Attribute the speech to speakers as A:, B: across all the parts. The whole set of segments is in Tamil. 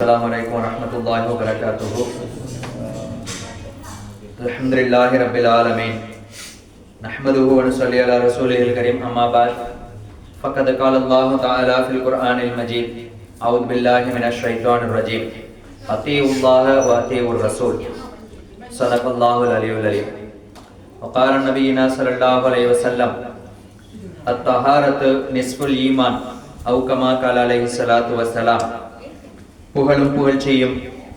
A: Assalamualaikum warahmatullahi wabarakatuh. Alhamdulillahi rabbil alamin. Nahmaduhu wa nusalli ala rasulihil karim, amma ba'd. Faqad qala Allahu ta'ala fil Qur'anil Majid. A'udzu billahi minasy syaithanir rajim. Atiullaha wa atiur rasul. Sadaqallahul aliyyul alim. Wa qala nabiyyuna sallallahu alaihi wasallam, at-taharatu nisful iman. Aw kama qala alaihi salatu wassalam. புகழும் புகழ்ச்சியும்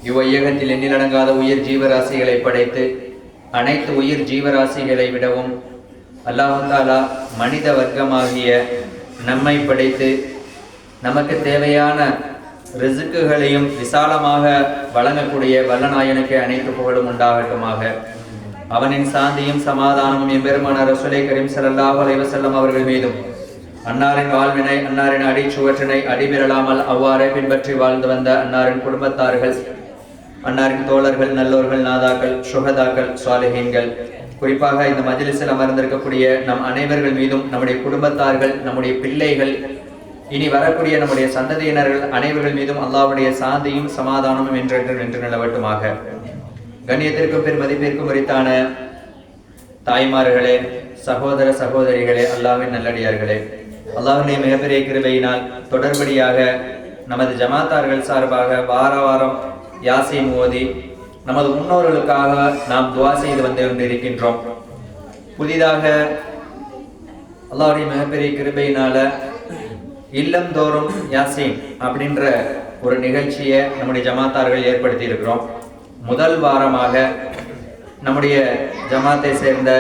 A: இவ்வையகத்தில் எண்ணிலடங்காத உயிர் ஜீவராசிகளை படைத்து அனைத்து உயிர் ஜீவராசிகளை விடவும் அல்லாஹ் தஆலா மனித வர்க்கமாகிய நம்மை படைத்து நமக்கு தேவையான ரிஸ்குகளையும் விசாலமாக வழங்கக்கூடிய வல்லநாயனுக்கு அனைத்து புகழும் உண்டாகட்டுமாக. அவனின் சாந்தியும் சமாதானமும் எம்பெருமான ரசூலை கரீம் ஸல்லல்லாஹு அலைஹி வஸல்லம் அவர்கள் மீதும், அன்னாரின் வாழ்வினை அன்னாரின் அடிச்சுவற்றினை அடிபெறலாமல் அவ்வாறே பின்பற்றி வாழ்ந்து வந்த அன்னாரின் குடும்பத்தார்கள், அன்னாரின் தோழர்கள், நல்லோர்கள், நாதாக்கள், சுஹதாக்கள், சாலிஹீன்கள், குறிப்பாக இந்த மஜ்லிஸில் அமர்ந்திருக்கக்கூடிய நம் அனைவர்கள் மீதும், நம்முடைய குடும்பத்தார்கள், நம்முடைய பிள்ளைகள், இனி வரக்கூடிய நம்முடைய சந்ததியினர்கள் அனைவர்கள் மீதும் அல்லாஹ்வுடைய சாந்தியும் சமாதானமும் என்றென்று நிலவட்டுமாக. கண்ணியத்திற்கும் பெருமதிப்பிற்கும் உரித்தான தாய்மார்களே, சகோதர சகோதரிகளே, அல்லாஹ்வின் நல்லடியார்களே, அல்லாஹ்வுடைய மிகப்பெரிய கிருபையினால் தொடர்படியாக நமது ஜமாத்தார்கள் சார்பாக வார வாரம் யாசீன் ஓதி நமது முன்னோர்களுக்காக நாம் துஆ செய்து வந்து கொண்டிருக்கின்றோம். புதிதாக அல்லாஹ்வுடைய மிகப்பெரிய கிருபையினால இல்லந்தோறும் யாசீன் அப்படின்ற ஒரு நிகழ்ச்சியை நம்முடைய ஜமாத்தார்கள் ஏற்படுத்தி இருக்கிறோம். முதல் வாரமாக நம்முடைய ஜமாத்தை சேர்ந்த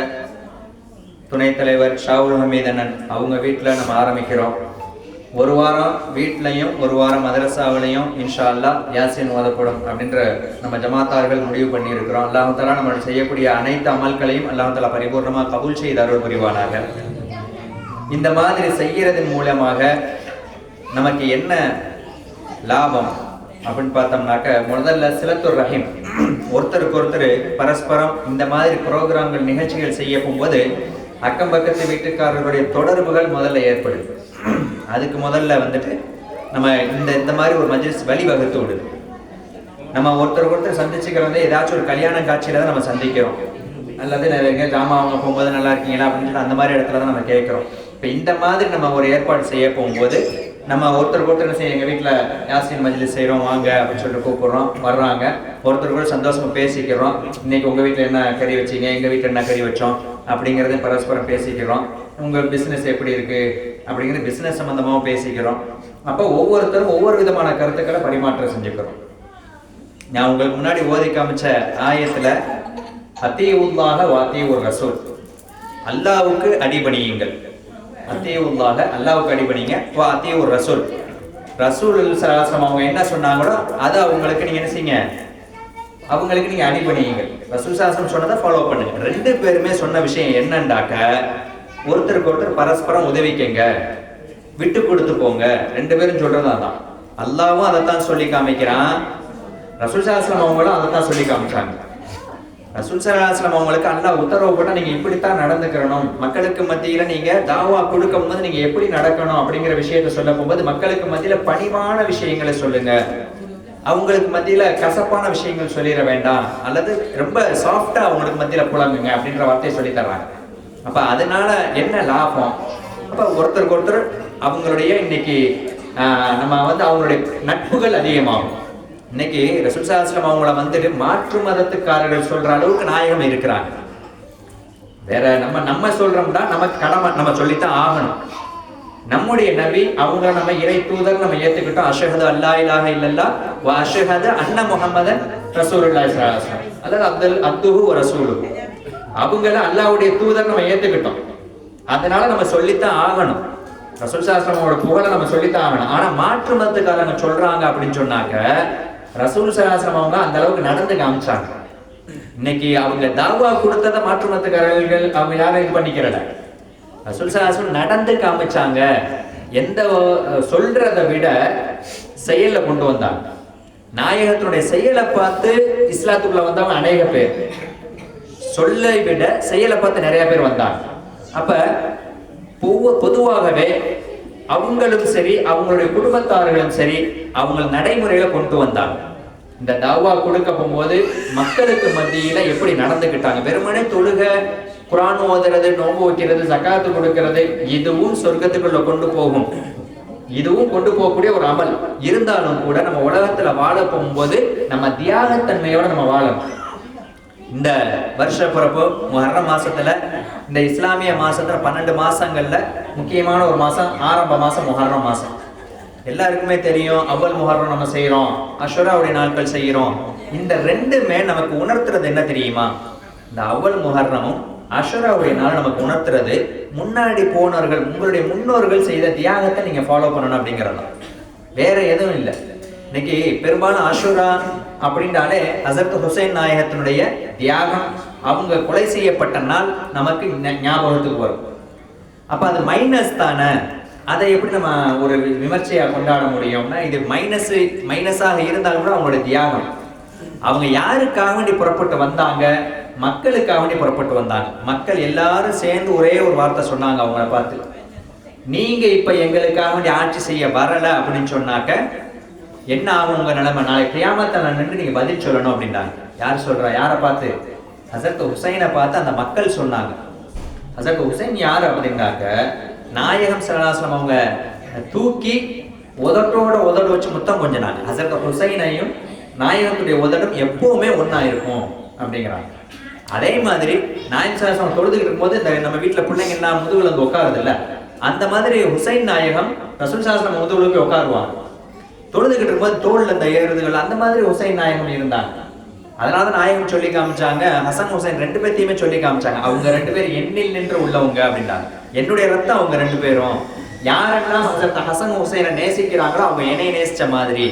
A: துணைத் தலைவர் ஷாவுல் ஹமீத் அண்ணன் அவங்க வீட்டில் நம்ம ஆரம்பிக்கிறோம். ஒரு வாரம் வீட்லையும் ஒரு வாரம் மதரசாவிலையும் இன்ஷா அல்லாஹ் யாசீன் ஓதப்படும் அப்படின்ற நம்ம ஜமாத்தார்கள் முடிவு பண்ணியிருக்கிறோம். அல்லாஹ் தஆலா நம்ம செய்யக்கூடிய அனைத்து அமல்களையும் அல்லாஹ் தஆலா பரிபூர்ணமாக கபூல் செய்து அருள் புரிவானாக. இந்த மாதிரி செய்யறதன் மூலமாக நமக்கு என்ன லாபம் அப்படின்னு பார்த்தோம்னாக்க, முதல்ல சிலத்துர் ரஹீம், ஒருத்தருக்கு ஒருத்தர் பரஸ்பரம் இந்த மாதிரி ப்ரோக்ராம்கள் நிகழ்ச்சிகள் செய்ய போகும்போது அக்கம் பக்கத்து வீட்டுக்காரர்களுடைய தொடர்புகள் முதல்ல ஏற்படுது. அதுக்கு முதல்ல வந்துட்டு நம்ம இந்த மாதிரி ஒரு மஜ்லிஸ் வழிவகுத்து விடுது. நம்ம ஒருத்தருக்கு ஒருத்தர் சந்திச்சுக்கிறது ஏதாச்சும் ஒரு கல்யாண காட்சியில தான் நம்ம சந்திக்கிறோம், அல்லது எங்க ஜாமா அவங்க போகும்போது நல்லா இருக்கீங்களா அப்படின்னு சொல்லி அந்த மாதிரி இடத்துல தான் நம்ம கேட்கிறோம். இப்போ இந்த மாதிரி நம்ம ஒரு ஏற்பாடு செய்ய போகும்போது நம்ம ஒருத்தருக்கு ஒருத்தர் செய்ய, எங்கள் வீட்டில் யாசீன் மஜ்லிஸ் செய்கிறோம் வாங்க அப்படின்னு சொல்லிட்டு கூப்பிடுறோம், வர்றாங்க, ஒருத்தருக்கு கூட சந்தோஷமாக பேசிக்கிறோம். இன்னைக்கு உங்கள் வீட்டில் என்ன கறி வச்சிங்க, எங்கள் வீட்டில் என்ன கறி வச்சோம் அப்படிங்கிறத பரஸ்பரம் பேசிக்கிறோம். உங்கள் பிஸ்னஸ் எப்படி இருக்குது அப்படிங்கிறது பிஸ்னஸ் சம்மந்தமாக பேசிக்கிறோம். அப்போ ஒவ்வொருத்தரும் ஒவ்வொரு விதமான கருத்துக்களை பரிமாற்றம் செஞ்சுக்கிறோம். நான் உங்களுக்கு முன்னாடி ஓதி காமிச்ச ஆயத்தில் அத்தீஉல்லாஹ வ அத்தீஉர் ரசூல், அல்லாஹ்வுக்கு அடிபணியுங்கள், அத்தீஉல்லாஹ அல்லாஹ்வுக்கு அடிபணிங்க, வ அத்தீஉர் ரசூல், ரசூல் ஸல்லல்லாஹு அலைஹி வஸல்லம் அவங்க என்ன சொன்னாங்களோ அதை அவங்களுக்கு நீங்க என்ன செய்யுங்க, அவங்களுக்கு நீங்க அடிபணியுங்கள். ரசூல் ஸல்லல்லாஹு அலைஹி வஸல்லம் சொன்னதை ஃபாலோ பண்ணுங்க. ரெண்டு பேருமே சொன்ன விஷயம் என்னண்டாக்க, ஒருத்தருக்கு ஒருத்தர் பரஸ்பரம் உதவிக்கங்க, விட்டு கொடுத்து போங்க. ரெண்டு பேரும் சொல்றதா தான். அல்லாஹ்வும் அதைத்தான் சொல்லி காமிக்கிறான், ரசூல் ஸல்லல்லாஹு அலைஹி வஸல்லம் அவங்களும் அதைத்தான் சொல்லி காமிச்சாங்க. ரசூல் ஸல்லல்லாஹு அலைஹி வஸல்லம் அவங்களுக்கு அல்லாஹ் உத்தரவு போட்டா நீங்க இப்படித்தான் நடந்துக்கணும், மக்களுக்கு மத்தியில நீங்க தாவா கொடுக்கும் போது நீங்க எப்படி நடக்கணும் அப்படிங்கிற விஷயத்த சொல்ல போகும்போது மக்களுக்கு மத்தியில பணிவான விஷயங்களை சொல்லுங்க, அவங்களுக்கு மத்தியில கசப்பான விஷயங்கள் சொல்லிட வேண்டாம், அல்லது ரொம்ப சாஃப்டா அவங்களுக்கு மத்தியில புலங்குங்க அப்படின்ற வார்த்தையை சொல்லி தர்றாங்க. அப்ப அதனால என்ன லாபம்? அப்ப ஒருத்தருக்கு ஒருத்தர் அவங்களுடைய இன்னைக்கு நம்ம அவங்களுடைய நட்புகள் அதிகமாகும். இன்னைக்கு ரசூல் ஸல்லல்லாஹு அலைஹி வஸல்லம் அவங்கள வந்துட்டு மாற்று மதத்துக்காரர்கள் சொல்ற அளவுக்கு நாயகம் இருக்கிறாங்க. வேற நம்ம சொல்றோம்னா நமக்கு கடமை, நம்ம சொல்லித்தான் ஆகணும். நம்முடைய நபி அவங்க நம்ம இறை தூதர் நம்ம ஏத்துக்கிட்டோம். அஷ்ஹது அல்லா இலாஹ இல்லல்லாஹ் வ அஷ்ஹது அன்ன முஹம்மதன் ரசூலுல்லாஹி ஸல்லல்லாஹு அலைஹி வஸல்லம், அல்லது அப்துஹு வ ரசூலுஹு, அவங்கள அல்லாஹ்வுடைய தூதர் நம்ம ஏத்துக்கிட்டோம். அதனால நம்ம சொல்லித்தான் ஆகணும். ரசூல் ஸல்லல்லாஹு அலைஹி வஸல்லம் புகழை நம்ம சொல்லித்தான் ஆகணும். ஆனா மாற்று மதத்துக்காரங்க சொல்றாங்க அப்படின்னு சொன்னாக்க ரசூல் ஸல்லல்லாஹு அலைஹி வஸல்லம் அவங்க அந்த அளவுக்கு நடந்து காமிச்சாங்க. இன்னைக்கு அவங்க தாவா கொடுத்ததை மாற்று மதத்துக்காரர்கள் அவங்க யாரும் இது பண்ணிக்கிறல. ரசூல் ஸல்லல்லாஹு அலைஹி வஸல்லம் நடந்து காமிச்சாங்க. எந்த சொல்றதை விட செயல்ல கொண்டு வந்தாங்க. நாயகத்தினுடைய செயலை பார்த்து இஸ்லாத்துக்குள்ள வந்தவங்க அநேக பேர், சொல்லை விட செயலை பார்த்து நிறைய பேர் வந்தாங்க. அப்ப பொதுவாகவே அவங்களும் சரி அவங்களுடைய குடும்பத்தார்களும் சரி அவங்க நடைமுறையில கொண்டு வந்தாங்க. இந்த தாவா கொடுக்க போகும்போது மக்களுக்கு மத்தியில எப்படி நடந்துக்கிட்டாங்க. வெறுமனே தொழுக, குர்ஆன் ஓதுறது, நோன்பு வைக்கிறது, ஜகாத்து கொடுக்கிறது, இதுவும் சொர்க்கத்துக்குள்ள கொண்டு போகும், இதுவும் கொண்டு போகக்கூடிய ஒரு அமல் இருந்தாலும் கூட நம்ம உலகத்துல வாழ போகும்போது நம்ம தியாகத்தன்மையோட நம்ம வாழணும். இந்த வருஷ பிறப்பு முஹர்ரம் மாசத்துல, இந்த இஸ்லாமிய மாசத்துல 12 மாசங்கள்ல முக்கியமான ஒரு மாசம், ஆரம்ப மாசம் முஹர்ரம் மாசம். எல்லாருக்குமே தெரியும், அவ்வல் முஹர்ரம் நம்ம செய்யறோம், அஷுராவுடைய நாட்கள் செய்யறோம். இந்த ரெண்டுமே நமக்கு உணர்த்துறது என்ன தெரியுமா? இந்த அவ்வல் முஹர்ரமும் அஷுராவுடைய நாள் நமக்கு உணர்த்துறது, முன்னாடி போனவர்கள், உங்களுடைய முன்னோர்கள் செய்த தியாகத்தை நீங்க ஃபாலோ பண்ணணும் அப்படிங்கிறது. வேற எதுவும் இல்லை. இன்னைக்கு பெரும்பாலும் அஷுரா அப்படின்றாலே ஹஸரத் ஹுசைன் நாயகத்தினுடைய தியாகம், அவங்க கொலை செய்யப்பட்ட நாள் நமக்கு ஞாபகத்துக்கு வரும். அப்ப அது மைனஸ் தானே, அதை எப்படி நம்ம ஒரு விமர்சையா கொண்டாட முடியும்னா, இது மைனஸாக இருந்தாலும் கூட அவங்களுடைய தியாகம். அவங்க யாருக்காக வேண்டி புறப்பட்டு வந்தாங்க? மக்களுக்காக வேண்டி புறப்பட்டு வந்தாங்க. மக்கள் எல்லாரும் சேர்ந்து ஒரே ஒரு வார்த்தை சொன்னாங்க அவங்கள பார்த்து, நீங்க இப்ப எங்களுக்காக வேண்டி ஆட்சி செய்ய வரல அப்படின்னு சொன்னாக்க என்ன ஆகும் உங்க நிலைமை? நாளை கியாமத்துல நின்று நீங்க பதில் சொல்லணும் அப்படின்றாங்க. யார் சொல்றா? யாரை பார்த்து? ஹஸரத் ஹுசைனை பார்த்து அந்த மக்கள் சொன்னாங்க. ஹஸரத் ஹுசைன் யாரு அப்படின்னாக்க, நாயகம் ஸல்லல்லாஹு அலைஹி வஸல்லம் அவங்க தூக்கி உதட்டோட உதடு வச்சு முத்தம் கொஞ்சினாங்க. ஹஸரத் ஹுசைனையும் நாயகத்துடைய உதடும் எப்பவுமே ஒன்னா இருக்கும் அப்படிங்கிறாங்க. அதே மாதிரி நாயகம் ஸல்லல்லாஹு அலைஹி வஸல்லம் தொழுதுகிட்டு இருக்கும்போது இந்த நம்ம வீட்டுல பிள்ளைங்க எல்லாம் முதுகுல வந்து உட்காருது இல்ல, அந்த மாதிரி ஹுசைன் நாயகம் ரசூல் ஸல்லல்லாஹு அலைஹி வஸல்லம் முதுகுல போய் உட்காருவாங்க. தொழுதுகிட்டு இருக்கும்போது தோல்ல இந்த ஏறுதுகள், அந்த மாதிரி ஹுசைன் நாயகம் இருந்தாங்க. அதனால நாயகம் சொல்லி காமிச்சாங்க, ஹசன் ஹுசைன் ரெண்டு பேர்த்தையுமே சொல்லி காமிச்சாங்க, அவங்க ரெண்டு பேரும் எண்ணில் நின்று உள்ளவங்க அப்படின்றாங்க. என்னுடைய ரத்தம் அவங்க ரெண்டு பேரும். யாரெல்லாம் ஹஸரத் ஹசன் ஹுசைனை நேசிக்கிறாங்களோ அவங்க என்னை நேசிச்ச மாதிரி,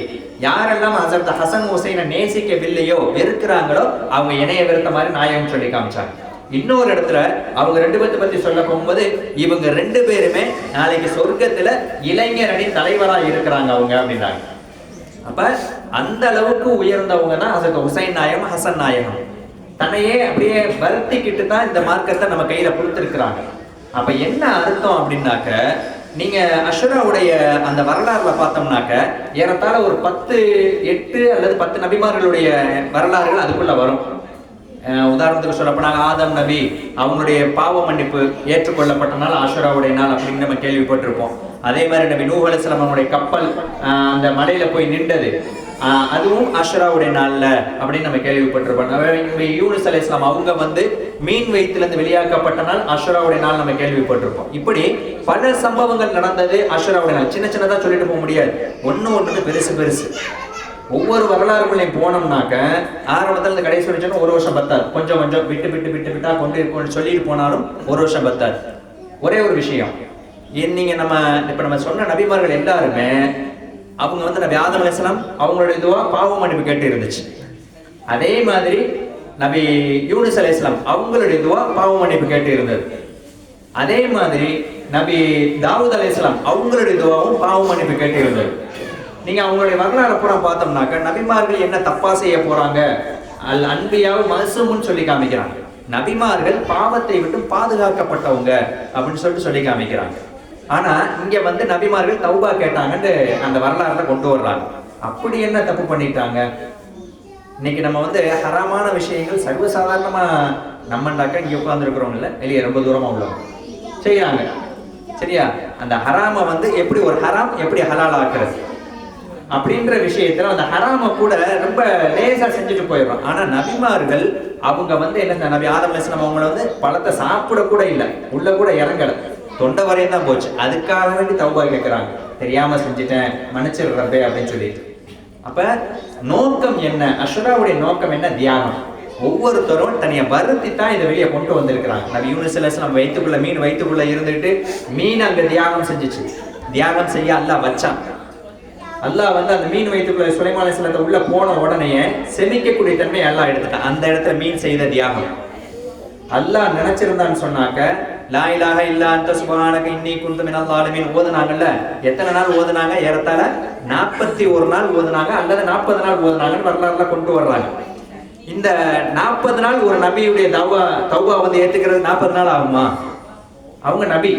A: யாரெல்லாம் ஹஸரத் ஹசன் ஹுசைனை நேசிக்கவில்லையோ, வெறுக்கிறாங்களோ, அவங்க என்னைய வெறுத்த மாதிரி நாயகம் சொல்லி காமிச்சாங்க. இன்னொரு இடத்துல அவங்க ரெண்டு பேர்த்த பத்தி சொல்ல போகும்போது, இவங்க ரெண்டு பேருமே நாளைக்கு சொர்க்கத்துல இளைஞர் அணி தலைவரா இருக்கிறாங்க அவங்க அப்படின்றாங்க. அப்ப அந்த அளவுக்கு உயர்ந்தவங்க தான் ஹஸரத் ஹுசைன் நாயகம், ஹசன் நாயகம். தன்னையே அப்படியே வருத்திக்கிட்டு தான் இந்த மார்க்கத்தை நம்ம கையில கொடுத்துருக்குறாங்க. அப்ப என்ன அர்த்தம் அப்படின்னாக்க, நீங்க அஷுராவுடைய அந்த வரலாறுல பார்த்தோம்னாக்க ஏறத்தாழ ஒரு 8 அல்லது 10 நபிமார்களுடைய வரலாறுகள் அதுக்குள்ள வரும். உதாரணத்துக்கு சொல்லப்போனாங்க, ஆதம் நபி அவங்களுடைய பாவ மன்னிப்பு ஏற்றுக்கொள்ளப்பட்ட நாள் ஆஷுராவுடைய நாள் அப்படின்னு நம்ம கேள்விப்பட்டிருப்போம். அதே மாதிரி நபி நூஹ் அலைஹிஸ்ஸலாம் அவங்களுடைய கப்பல் அந்த மலையில போய் நின்றது, அதுவும் ஆஷுராவுடைய நாள்ல அப்படின்னு நம்ம கேள்விப்பட்டிருப்போம். யூனுஸ் அலைஹிஸ்ஸலாம் அவங்க வந்து மீன் வயிற்றிலிருந்து வெளியாக்கப்பட்ட நாள் ஆஷுராவுடைய நாள் நம்ம கேள்விப்பட்டிருப்போம். இப்படி பல சம்பவங்கள் நடந்தது ஆஷுராவுடைய நாள். சின்ன சின்னதா சொல்லிட்டு போக முடியாது, ஒண்ணு பெருசு பெருசு. ஒவ்வொரு வரலாறுகளையும் போனோம்னாக்க ஆரம்பத்துல இருந்து கடைசி வரைக்கும் ஒரு வருஷம் பத்தாது. கொஞ்சம் கொஞ்சம் விட்டா கொண்டு சொல்லிட்டு போனாலும் ஒரு வருஷம் பத்தாது. ஒரே ஒரு விஷயம், நீங்க நம்ம சொன்ன நபிமார்கள் எல்லாருமே அவங்க வந்து நபி ஆதம் அலைஹிஸ்ஸலாம் அவங்களுடைய இதுவா பாவ மன்னிப்பு கேட்டு இருந்துச்சு. அதே மாதிரி நபி யூனுஸ் அலைஹிஸ்ஸலாம் அவங்களுடைய இதுவா பாவ மன்னிப்பு கேட்டு இருந்தது. அதே மாதிரி நபி தாவூத் அலைஹிஸ்ஸலாம் அவங்களுடைய இதுவாவும் பாவ மன்னிப்பு கேட்டு இருந்தது. நீங்க அவங்களுடைய வரலாறு அப்புறம் பார்த்தோம்னாக்க நபிமார்கள் என்ன தப்பா செய்ய போறாங்க, அல் அன்பியாவும் மசுமுன்னு சொல்லி காமிக்கிறாங்க. நபிமார்கள் பாவத்தை விட்டு பாதுகாக்கப்பட்டவங்க அப்படின்னு சொல்லி காமிக்கிறாங்க. ஆனா இங்க வந்து நபிமார்கள் தௌபா கேட்டாங்கன்னு அந்த வரலாறுல கொண்டு வர்றாங்க. அப்படி என்ன தப்பு பண்ணிட்டாங்க? இன்னைக்கு நம்ம வந்து ஹராமான விஷயங்கள் சர்வசாதாரணமா நம்மண்டாக்க இங்க உட்கார்ந்து இருக்கிறோம் இல்ல, வெளியே ரொம்ப தூரமா உள்ளவங்க செய்யறாங்க. சரியா? அந்த ஹராம வந்து எப்படி ஒரு ஹராம் எப்படி ஹலால் ஆக்குறது அப்படின்ற விஷயத்துல அந்த ஹராம கூட ரொம்ப லேசா செஞ்சுட்டு போயிடுறோம். ஆனா நபிமார்கள் அவங்க வந்து என்ன, நபி ஆதம் அலைஹிஸ்ஸலாம் அவங்கள வந்து பழத்தை சாப்பிட கூட இல்லை, உள்ள கூட இறங்கல, தொண்டை வரையும் தான் போச்சு. அதுக்காக வேண்டி தௌபா கேட்கிறாங்க, தெரியாம செஞ்சுட்டேன் மன்னிச்சிடுறப்பே அப்படின்னு சொல்லிட்டு. அப்ப நோக்கம் என்ன? அஷுராவுடைய நோக்கம் என்ன? தியாகம். ஒவ்வொருத்தரும் தனியை வருத்தி தான் இதை வெளியே கொண்டு வந்திருக்கிறாங்க. நபி யூனுஸ் அலைஹிஸ்ஸலாம் வயிற்றுக்குள்ள மீன் வயிற்றுக்குள்ள இருந்துட்டு மீன் அங்க தியாகம் செஞ்சுச்சு. தியாகம் செய்ய அல்லாஹ் வச்சான். அல்லாஹ் வந்து அந்த மீன் வயிற்றுக்குள்ள சுலைமான் அலைஹிஸ்ஸலாம் உள்ள போன உடனே செமிக்கக்கூடிய தன்மை அல்லாஹ் எடுத்துட்டான். அந்த இடத்துல மீன் செய்த தியாகம். அல்லாஹ் நினைச்சிருந்தான்னு சொன்னாக்க லா இலாஹ இல்லா அன்த சுப்ஹானக இன்னி குன்து மினல் ஸாலிமீன் ஓதுனாங்கல்ல. எத்தனை நாள் ஓதுனாங்க? ஏறத்தாழ 41 நாள் ஓதுனாங்க, அல்லது 40 நாள் ஓதுனாங்கன்னு வரலாறுல கொண்டு வர்றாங்க. இந்த 40 நாள் ஒரு நபியுடைய தௌபா வந்து ஏத்துக்கிறது 40 நாள் ஆகுமா? அவங்க நபி,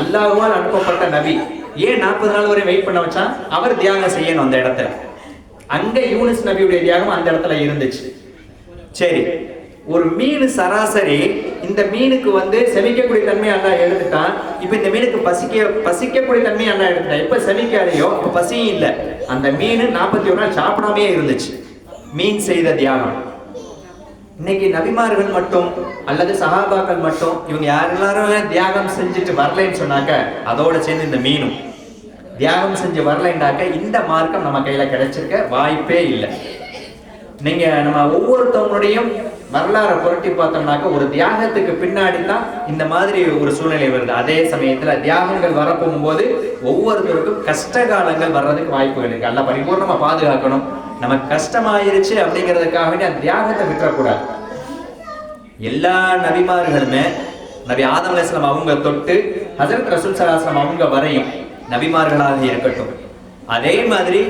A: அல்லாஹ்வால் அனுப்பப்பட்ட நபி. ஏன் 40 நாள் வரை வெயிட் பண்ண வச்சா? அவர் தியாகம் செய்யணும் அந்த இடத்துல. அங்க யூனுஸ் நபியுடைய தியாகம் அந்த இடத்துல இருந்துச்சு. சரி, ஒரு மீன் சராசரி, இந்த மீனுக்கு செமிக்கக்கூடிய தன்மை அல்லாஹ் எடுத்துட்டான். இப்ப இந்த மீனுக்கு பசிக்கக்கூடிய தன்மை அல்லாஹ் எடுத்துட்டான். இப்ப செமிக்காதையோ, அப்ப பசியும் இல்லை. அந்த மீன் 41 நாள் சாப்பிடாமே இருந்துச்சு. மீன் செய்த தியாகம். இன்னைக்கு நபிமார்கள் மட்டும் அல்லது சஹாபாக்கள் மட்டும் இவங்க யாரெல்லாரும் தியாகம் செஞ்சுட்டு வரலைன்னு சொன்னாக்க, அதோட சேர்ந்து இந்த மீனும் தியாகம் செஞ்சு வரலைன்னாக்க இந்த மார்க்கம் நம்ம கையில கிடைச்சிருக்க வாய்ப்பே இல்லை. நீங்க நம்ம ஒவ்வொருத்தவங்களுடையும் வரலாறை புரட்டி பார்த்தோம்னாக்க ஒரு தியாகத்துக்கு பின்னாடி தான் இந்த மாதிரி ஒரு சூழ்நிலை வருது. அதே சமயத்துல தியாகங்கள் வரப்போகும்போது ஒவ்வொருத்தருக்கும் கஷ்ட காலங்கள் வர்றதுக்கு வாய்ப்புகள் இருக்கு. எல்லாம் பரிபூர்ணமா பாதுகாக்கணும். நமக்கு கஷ்டமாயிருச்சு அப்படிங்கிறதுக்காக வேண்டி அந்த தியாகத்தை விட்டுறக்கூடாது. எல்லா நபிமார்களுமே, நபி ஆதம் அலைஹிஸ்ஸலாம் அவங்க தொட்டு ஹஜ்ரத் ரசூல் ஸல்லல்லாஹு அலைஹி வஸல்லம் அவங்க வரையும் நபிமார்களாக இருக்கட்டும். அதே மாதிரி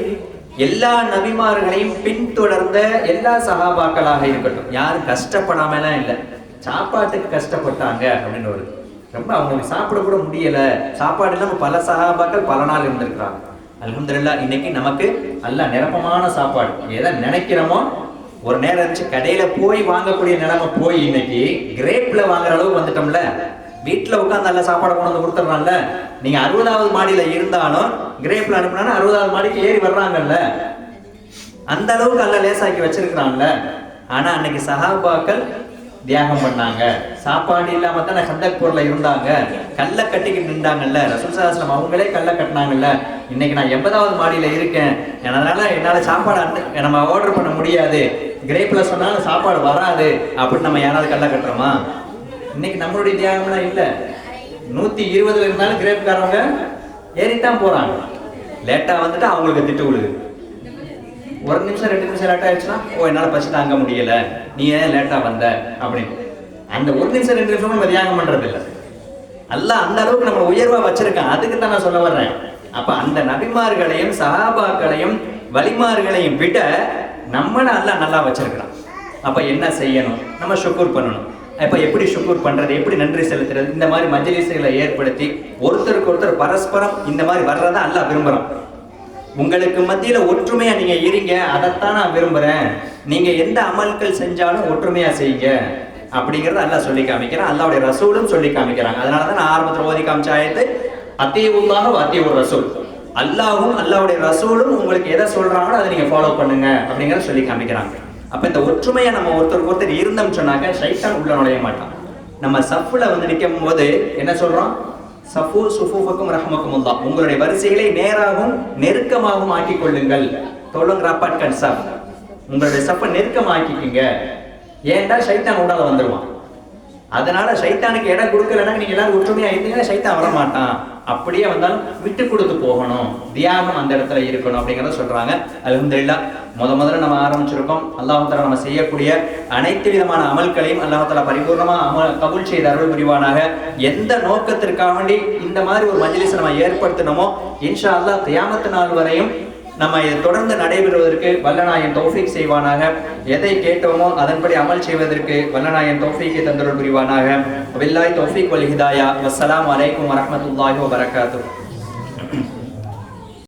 A: எல்லா நபிமார்களையும் பின்தொடர்ந்த எல்லா சஹாபாக்களாக இருக்கட்டும். யாரும் கஷ்டப்படாமலாம் இல்லை. சாப்பாட்டுக்கு கஷ்டப்பட்டாங்க அப்படின்னு வருது. ரொம்ப அவங்களுக்கு சாப்பிட கூட முடியல, சாப்பாடு இல்லாம பல சஹாபாக்கள் பல நாள் இருந்திருக்கிறாங்க. அல்ஹம்துலில்லாஹ் இன்னைக்கு நமக்கு நல்ல நிரப்பமான சாப்பாடு. எதை நினைக்கிறோமோ ஒரு நேரம் இருந்துச்சு, கடையில போய் வாங்கக்கூடிய நிலைமை போய் இன்னைக்கு கிரேப்ல வாங்குற அளவுக்கு வந்துட்டோம்ல. வீட்டுல உட்காந்து நல்ல சாப்பாடு கொண்டு வந்து கொடுத்துட்றாங்கல்ல. நீங்க 60வது மாடியில இருந்தாலும் கிரேப்ல அனுப்புனா 60வது மாடிக்கு ஏறி வர்றாங்கல்ல. அந்த அளவுக்கு அல்ல லேசாக்கி வச்சிருக்கிறாங்கல்ல. ஆனா அன்னைக்கு சஹாபாக்கள் தியாகம் பண்ணாங்க. சாப்பாடு இல்லாம தான் கந்தக் போர்ல இருந்தாங்க. கல்லை கட்டிக்கிட்டு நின்றாங்கல்ல. ரசூல் ஸல்லல்லாஹு அலைஹி வஸல்லம் அவங்களே கல்லை கட்டினாங்கல்ல. இன்னைக்கு நான் 80வது மாடியில இருக்கேன், அதனால என்னால சாப்பாடு நம்ம ஆர்டர் பண்ண முடியாது, கிரேப்ல சொன்னாலும் சாப்பாடு வராது அப்படின்னு நம்ம யாராவது கல்லை கட்டுறோமா? இன்னைக்கு நம்மளுடைய தியாகம்லாம் இல்லை. 120 இருந்தாலும் கிரேப்காரவங்க ஏறித்தான் போறாங்க. லேட்டா வந்துட்டு அவங்களுக்கு திட்டு விழுது. 1 நிமிஷம் 2 நிமிஷம் லேட்டா ஆயிடுச்சுன்னா, ஓ என்னால பசி தாங்க முடியல, நீ ஏன் லேட்டா வந்த அப்படின்னு. அந்த 1 நிமிஷம் 2 நிமிஷம் நம்ம தியாகம் பண்றது இல்லை. அல்லாஹ் அந்த அளவுக்கு நம்ம உயர்வா வச்சிருக்கான். அதுக்கு தான் நான் சொல்ல வர்றேன். அப்ப அந்த நபிமார்களையும் சஹாபாக்களையும் வலிமார்களையும் விட நம்மள அல்லாஹ் நல்லா வச்சிருக்கிறான். அப்ப என்ன செய்யணும்? நம்ம ஷுக்ர் பண்ணணும். இப்ப எப்படி ஷுக்ர் பண்றது, எப்படி நன்றி செலுத்துறது? இந்த மாதிரி மஜ்லிஸ்களை ஏற்படுத்தி ஒருத்தருக்கு ஒருத்தர் பரஸ்பரம் இந்த மாதிரி வர்றதா அல்லாஹ் விரும்புறான். உங்களுக்கு மத்தியில ஒற்றுமையா நீங்க இருங்க, அதைத்தான் நான் விரும்புறேன். நீங்க எந்த அமல்கள் செஞ்சாலும் ஒற்றுமையா செய்யுங்க அப்படிங்கறத அல்லாஹ் சொல்லி காமிக்கிறான். அல்லாஹ்வுடைய ரசூலும் சொல்லி காமிக்கிறாங்க. அதனாலதான் நான் ஆரம்பத்தில் ஓதி காமிச்ச ஆயத்து அத்தீஉல்லாஹ் வ அத்தீஉர் ரசூல். அல்லாஹ்வும் அல்லாஹ்வுடைய ரசூலும் உங்களுக்கு எதை சொல்றாங்களோ அதை நீங்க ஃபாலோ பண்ணுங்க அப்படிங்கறத சொல்லி காமிக்கிறாங்க. அப்ப இந்த ஒற்றுமையா நம்ம ஒருத்தருக்கு ஒருத்தர் இருந்தோம்னு சொன்னாக்க ஷைத்தான் உள்ள நுழைய மாட்டான். நம்ம சஃப்ல நிற்கும் போது என்ன சொல்றோம்? சஃபு சுஃபுஃபக்கும் ரஹ்மக்குமுல்லாஹ். உங்களுடைய வரிசைகளை நேராகவும் நெருக்கமாகவும் ஆக்கிக் கொள்ளுங்கள். தொழுங்க ரப்பாட் கன் சஃப். உங்களுடைய சஃபை நெருக்கமாக்கிக்கங்க. ஏன்டா ஷைத்தான் உடால வந்துருவான். அதனால ஷைத்தானுக்கு இடம் கொடுக்கலன்னா நீங்க எல்லாரும் ஒற்றுமையா இருந்தீங்கன்னா ஷைத்தான் வர மாட்டான். அப்படியே வந்தாலும் விட்டு கொடுத்து போகணும், தியாகம் அந்த இடத்துல இருக்கணும் அப்படிங்கிறத சொல்றாங்க. அல்ஹம்துலில்லாஹ் முதல்ல நம்ம ஆரம்பிச்சிருக்கோம். அல்லாஹ் தஆலா நம்ம செய்யக்கூடிய அனைத்து விதமான அமல்களையும் அல்லாஹ் தஆலா பரிபூர்ணமா கபூல் செய்து அருள் புரிவானாக. எந்த நோக்கத்திற்காக வேண்டி இந்த மாதிரி ஒரு மஜ்லிஸை நம்ம ஏற்படுத்தினோமோ இன்ஷா அல்லாஹ் கியாமத் நாள் வரையும் நம்ம இதை தொடர்ந்து நடைபெறுவதற்கு வல்லநாயன் தௌஃபீக் செய்வானாக. எதை கேட்டோமோ அதன்படி அமல் செய்வதற்கு வல்லநாயன் தௌஃபீக்கை தந்தருள் புரிவானாக. பில்லாஹி தௌஃபீக் வல் ஹிதாயா. வஸ்ஸலாமு அலைக்கும் வரஹ்மத்துல்லாஹி வபரகாத்துஹு.